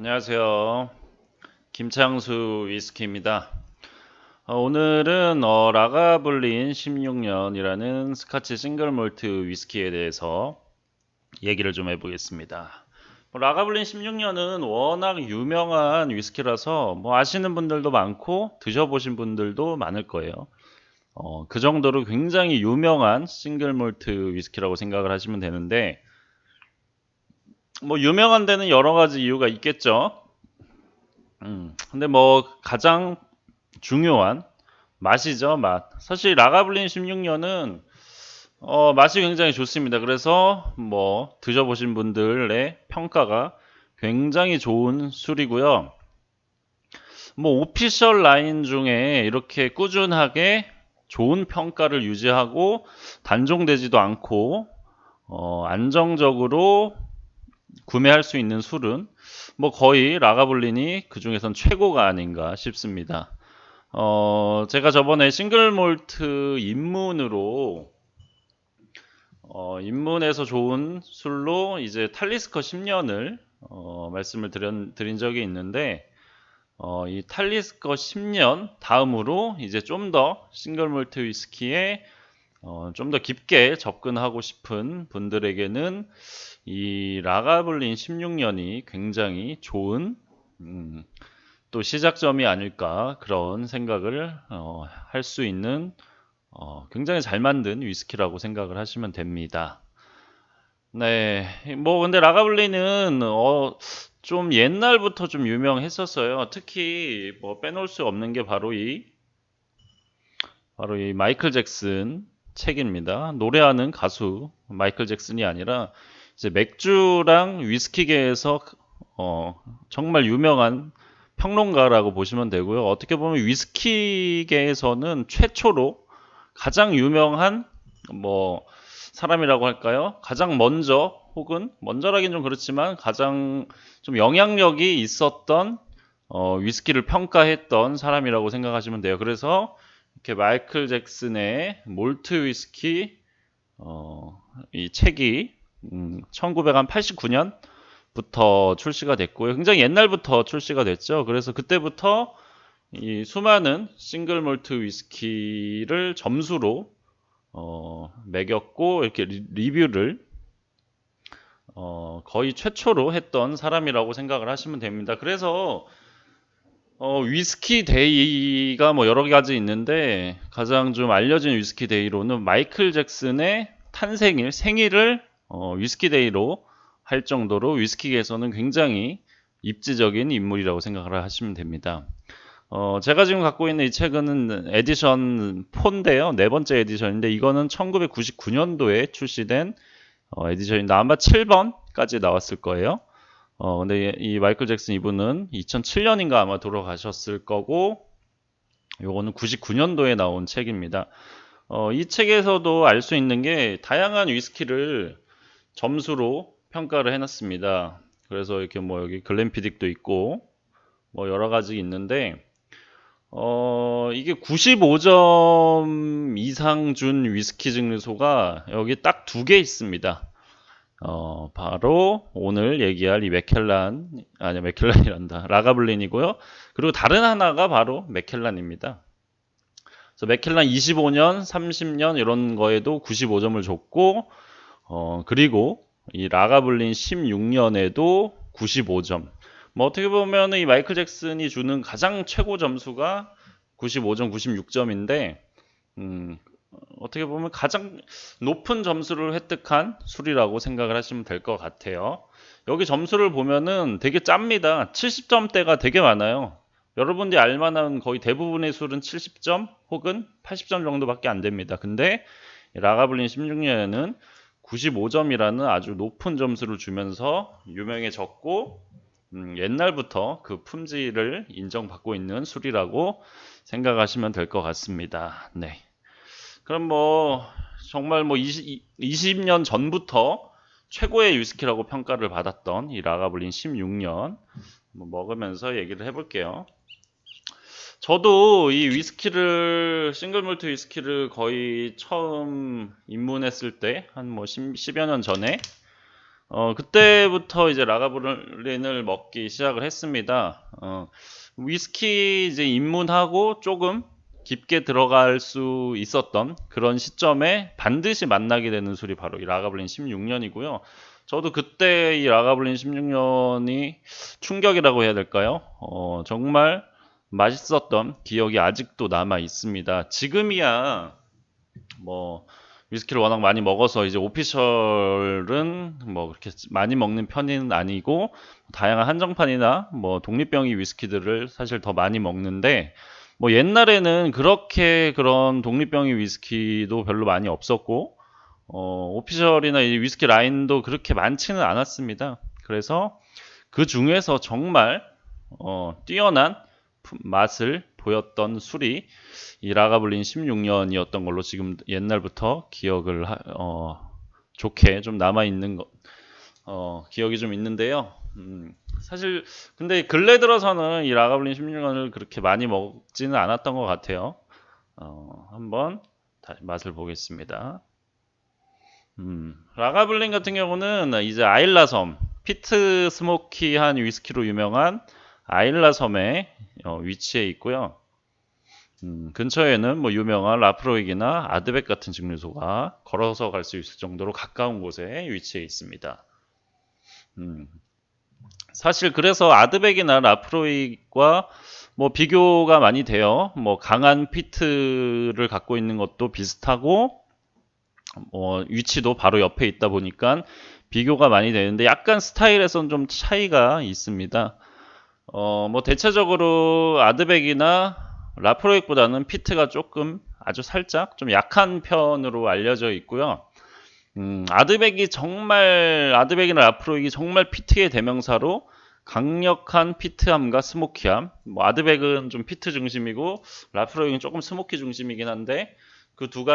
안녕하세요. 김창수 위스키입니다. 오늘은 라가블린 16년이라는 스카치 싱글 몰트 위스키에 대해서 얘기를 좀 해보겠습니다. 라가블린 16년은 워낙 유명한 위스키라서 아시는 분들도 많고 드셔보신 분들도 많을 거예요. 그 정도로 굉장히 유명한 싱글 몰트 위스키라고 생각을 하시면 되는데 유명한 데는 여러 가지 이유가 있겠죠. 근데 가장 중요한 맛이죠, 맛. 사실 라가블린 16년은 맛이 굉장히 좋습니다. 그래서 드셔보신 분들의 평가가 굉장히 좋은 술이고요. 오피셜 라인 중에 이렇게 꾸준하게 좋은 평가를 유지하고 단종되지도 않고 안정적으로 구매할 수 있는 술은 거의 라가블린이 그 중에선 최고가 아닌가 싶습니다. 제가 저번에 싱글 몰트 입문에서 좋은 술로 이제 탈리스커 10년을 말씀을 드린 적이 있는데, 이 탈리스커 10년 다음으로 이제 좀 더 싱글 몰트 위스키에 좀 더 깊게 접근하고 싶은 분들에게는 이 라가블린 16년이 굉장히 좋은 또 시작점이 아닐까 그런 생각을 할 수 있는 굉장히 잘 만든 위스키라고 생각을 하시면 됩니다. 네, 근데 라가블리는 좀 옛날부터 좀 유명했었어요. 특히 빼놓을 수 없는 게 바로 이 마이클 잭슨 책입니다. 노래하는 가수 마이클 잭슨이 아니라 이제 맥주랑 위스키계에서 정말 유명한 평론가라고 보시면 되고요. 어떻게 보면 위스키계에서는 최초로 가장 유명한 사람이라고 할까요? 가장 먼저 혹은 먼저라긴 좀 그렇지만 가장 좀 영향력이 있었던 위스키를 평가했던 사람이라고 생각하시면 돼요. 그래서 이렇게 마이클 잭슨의 몰트 위스키 이 책이 1989년부터 출시가 됐고요. 굉장히 옛날부터 출시가 됐죠. 그래서 그때부터 이 수많은 싱글 몰트 위스키를 점수로 매겼고 이렇게 리뷰를 거의 최초로 했던 사람이라고 생각을 하시면 됩니다. 그래서 위스키 데이가 여러 가지 있는데 가장 좀 알려진 위스키 데이로는 마이클 잭슨의 생일을 위스키 데이로 할 정도로 위스키계에서는 굉장히 입지적인 인물이라고 생각을 하시면 됩니다. 제가 지금 갖고 있는 이 책은 에디션 4인데요. 네 번째 에디션인데 이거는 1999년도에 출시된 에디션인데 아마 7번까지 나왔을 거예요. 근데 이 마이클 잭슨 이분은 2007년인가 아마 돌아가셨을 거고, 요거는 99년도에 나온 책입니다. 이 책에서도 알 수 있는 게 다양한 위스키를 점수로 평가를 해놨습니다. 그래서 이렇게 여기 글렌피딕도 있고, 여러 가지 있는데, 이게 95점 이상 준 위스키 증류소가 여기 딱 두 개 있습니다. 바로 오늘 얘기할 이 맥켈란이란다. 라가블린이고요. 그리고 다른 하나가 바로 맥켈란입니다. 그래서 맥켈란 25년, 30년 이런 거에도 95점을 줬고, 그리고 이 라가블린 16년에도 95점. 어떻게 보면 이 마이클 잭슨이 주는 가장 최고 점수가 95점, 96점인데, 어떻게 보면 가장 높은 점수를 획득한 술이라고 생각을 하시면 될 것 같아요. 여기 점수를 보면은 되게 짭니다. 70점대가 되게 많아요. 여러분들이 알만한 거의 대부분의 술은 70점 혹은 80점 정도밖에 안 됩니다. 근데 라가블린 16년에는 95점이라는 아주 높은 점수를 주면서 유명해졌고 옛날부터 그 품질을 인정받고 있는 술이라고 생각하시면 될 것 같습니다. 네. 그럼 정말 20년 전부터 최고의 위스키라고 평가를 받았던 이 라가블린 16년 먹으면서 얘기를 해볼게요. 저도 이 싱글 몰트 위스키를 거의 처음 입문했을 때, 한 10여 년 전에, 그때부터 이제 라가블린을 먹기 시작을 했습니다. 위스키 이제 입문하고 조금 깊게 들어갈 수 있었던 그런 시점에 반드시 만나게 되는 술이 바로 이 라가블린 16년이고요. 저도 그때 이 라가블린 16년이 충격이라고 해야 될까요? 정말 맛있었던 기억이 아직도 남아 있습니다. 지금이야 뭐 위스키를 워낙 많이 먹어서 이제 오피셜은 뭐 그렇게 많이 먹는 편은 아니고 다양한 한정판이나 뭐 독립병이 위스키들을 사실 더 많이 먹는데 뭐 옛날에는 그렇게 그런 독립병이 위스키도 별로 많이 없었고 오피셜이나 이 위스키 라인도 그렇게 많지는 않았습니다. 그래서 그 중에서 정말 뛰어난 맛을 보였던 술이 이 라가블린 16년이었던 걸로 지금 옛날부터 기억을 좋게 좀 남아있는 기억이 좀 있는데요. 사실 근데 근래 들어서는 이 라가블린 16년을 그렇게 많이 먹지는 않았던 것 같아요. 한번 다시 맛을 보겠습니다. 라가블린 같은 경우는 이제 아일라 섬, 피트 스모키한 위스키로 유명한 아일라 섬에 위치해 있고요. 근처에는 뭐 유명한 라프로익이나 아드백 같은 증류소가 걸어서 갈 수 있을 정도로 가까운 곳에 위치해 있습니다. 사실 그래서 아드백이나 라프로익과 뭐 비교가 많이 돼요. 뭐 강한 피트를 갖고 있는 것도 비슷하고 위치도 바로 옆에 있다 보니까 비교가 많이 되는데 약간 스타일에선 좀 차이가 있습니다. 뭐 대체적으로 아드백이나 라프로익보다는 피트가 조금 아주 살짝 좀 약한 편으로 알려져 있고요. 아드백이나 라프로익이 정말 피트의 대명사로 강력한 피트함과 스모키함. 뭐 아드백은 좀 피트 중심이고 라프로익은 조금 스모키 중심이긴 한데 그 두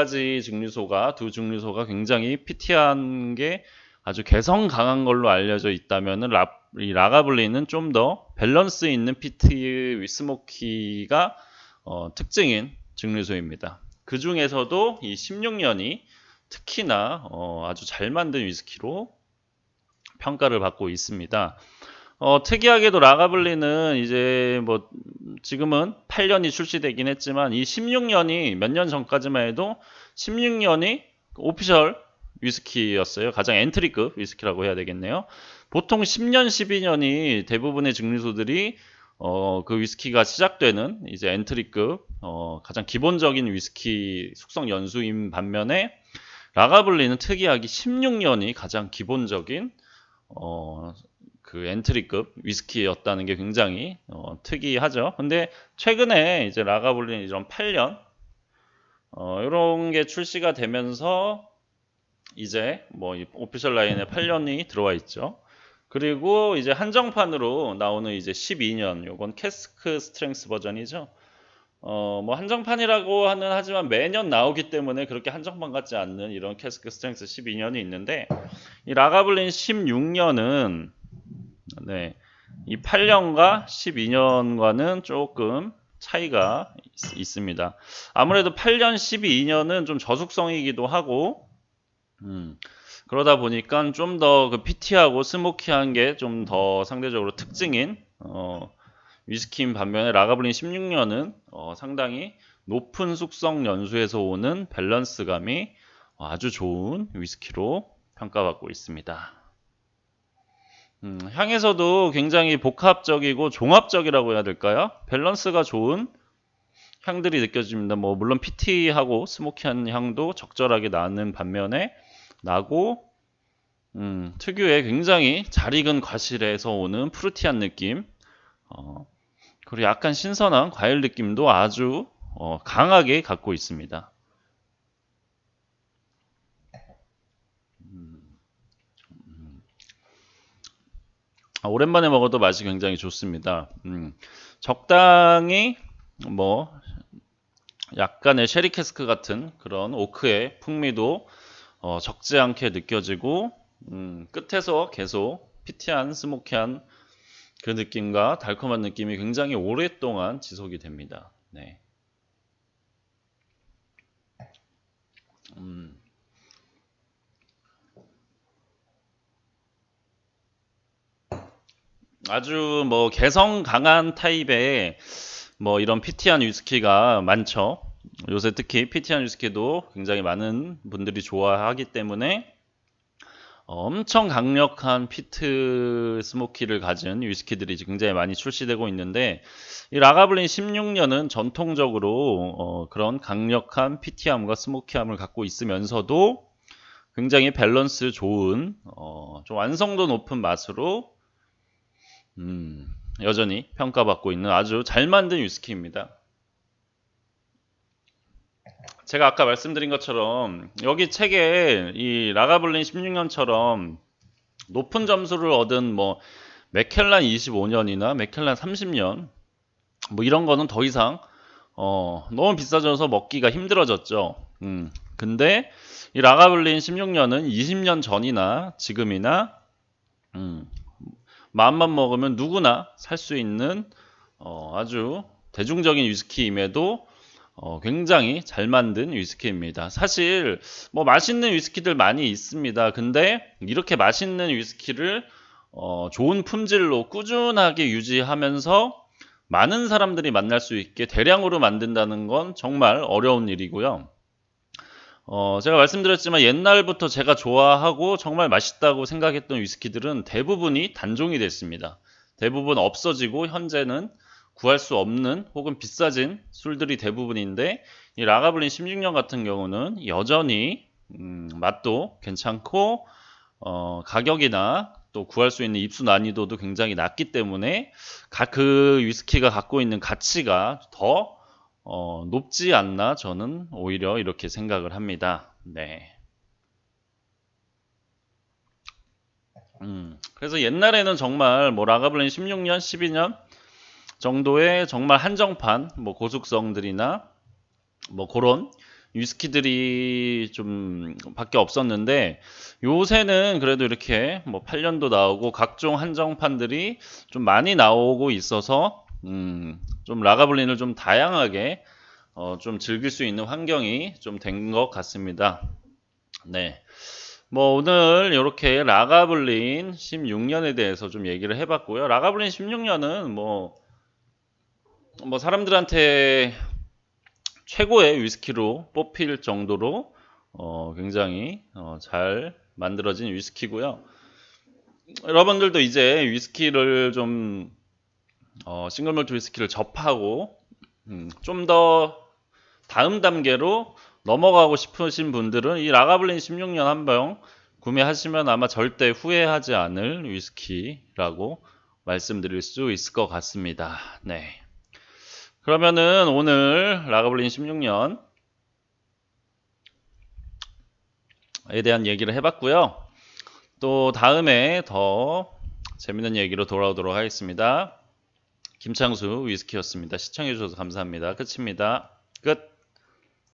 증류소가 굉장히 피티한 게 아주 개성 강한 걸로 알려져 있다면은 이 라가블리는 좀 더 밸런스 있는 피트 스모키가 특징인 증류소입니다. 그 중에서도 이 16년이 특히나 아주 잘 만든 위스키로 평가를 받고 있습니다. 특이하게도 라가블리는 이제 뭐 지금은 8년이 출시되긴 했지만 이 16년이 몇 년 전까지만 해도 16년이 오피셜 위스키였어요. 가장 엔트리급 위스키라고 해야 되겠네요. 보통 10년, 12년이 대부분의 증류소들이 그 위스키가 시작되는 이제 엔트리급 가장 기본적인 위스키 숙성 연수인 반면에 라가블리는 특이하게 16년이 가장 기본적인 그 엔트리급 위스키였다는 게 굉장히 특이하죠. 근데 최근에 이제 라가블린 이런 8년 이런 게 출시가 되면서 이제 뭐 오피셜 라인에 8년이 들어와 있죠. 그리고 이제 한정판으로 나오는 이제 12년 요건 캐스크 스트렝스 버전이죠. 뭐 한정판이라고 하지만 매년 나오기 때문에 그렇게 한정판 같지 않는 이런 캐스크 스트렝스 12년이 있는데 이 라가블린 16년은 네, 이 8년과 12년과는 조금 차이가 있습니다. 아무래도 8년, 12년은 좀 저숙성이기도 하고 그러다 보니까 좀 더 그 피티하고 스모키한 게 좀 더 상대적으로 특징인 위스키인 반면에 라가블린 16년은 상당히 높은 숙성 연수에서 오는 밸런스감이 아주 좋은 위스키로 평가받고 있습니다. 향에서도 굉장히 복합적이고 종합적이라고 해야 될까요? 밸런스가 좋은 향들이 느껴집니다. 뭐 물론 피티하고 스모키한 향도 적절하게 나는 반면에 나고 특유의 굉장히 잘 익은 과실에서 오는 프루티한 느낌 그리고 약간 신선한 과일 느낌도 아주 강하게 갖고 있습니다. 오랜만에 먹어도 맛이 굉장히 좋습니다. 적당히 뭐 약간의 쉐리 캐스크 같은 그런 오크의 풍미도 적지 않게 느껴지고 끝에서 계속 피티한 스모키한 그 느낌과 달콤한 느낌이 굉장히 오랫동안 지속이 됩니다. 네. 아주 뭐 개성 강한 타입의 뭐 이런 피티한 위스키가 많죠. 요새 특히 피티한 위스키도 굉장히 많은 분들이 좋아하기 때문에 엄청 강력한 피트 스모키를 가진 위스키들이 굉장히 많이 출시되고 있는데, 이 라가블린 16년은 전통적으로 그런 강력한 피티함과 스모키함을 갖고 있으면서도 굉장히 밸런스 좋은 좀 완성도 높은 맛으로 여전히 평가받고 있는 아주 잘 만든 위스키입니다. 제가 아까 말씀드린 것처럼 여기 책에 이 라가블린 16년처럼 높은 점수를 얻은 뭐 맥켈란 25년이나 맥켈란 30년 뭐 이런 거는 더 이상 너무 비싸져서 먹기가 힘들어졌죠. 근데 이 라가블린 16년은 20년 전이나 지금이나 마음만 먹으면 누구나 살 수 있는 아주 대중적인 위스키임에도 굉장히 잘 만든 위스키입니다. 사실 뭐 맛있는 위스키들 많이 있습니다. 근데 이렇게 맛있는 위스키를 좋은 품질로 꾸준하게 유지하면서 많은 사람들이 만날 수 있게 대량으로 만든다는 건 정말 어려운 일이고요. 제가 말씀드렸지만 옛날부터 제가 좋아하고 정말 맛있다고 생각했던 위스키들은 대부분이 단종이 됐습니다. 대부분 없어지고 현재는 구할 수 없는 혹은 비싸진 술들이 대부분인데, 이 라가블린 16년 같은 경우는 여전히 맛도 괜찮고 가격이나 또 구할 수 있는 입수 난이도도 굉장히 낮기 때문에 그 위스키가 갖고 있는 가치가 더 높지 않나, 저는 오히려 이렇게 생각을 합니다. 네. 그래서 옛날에는 정말 뭐 라가블린 16년, 12년 정도의 정말 한정판 뭐 고숙성들이나 뭐 그런 위스키들이 좀 밖에 없었는데, 요새는 그래도 이렇게 뭐 8년도 나오고 각종 한정판들이 좀 많이 나오고 있어서 좀 라가블린을 좀 다양하게 좀 즐길 수 있는 환경이 좀 된 것 같습니다. 네. 뭐 오늘 이렇게 라가블린 16년에 대해서 좀 얘기를 해봤고요. 라가블린 16년은 뭐 사람들한테 최고의 위스키로 뽑힐 정도로 굉장히 잘 만들어진 위스키고요. 여러분들도 이제 위스키를 좀 싱글몰트 위스키를 접하고 좀 더 다음 단계로 넘어가고 싶으신 분들은 이 라가블린 16년 한 병 구매하시면 아마 절대 후회하지 않을 위스키라고 말씀드릴 수 있을 것 같습니다. 네. 그러면은 오늘 라가블린 16년에 대한 얘기를 해봤고요. 또 다음에 더 재밌는 얘기로 돌아오도록 하겠습니다. 김창수 위스키였습니다. 시청해주셔서 감사합니다. 끝입니다. 끝.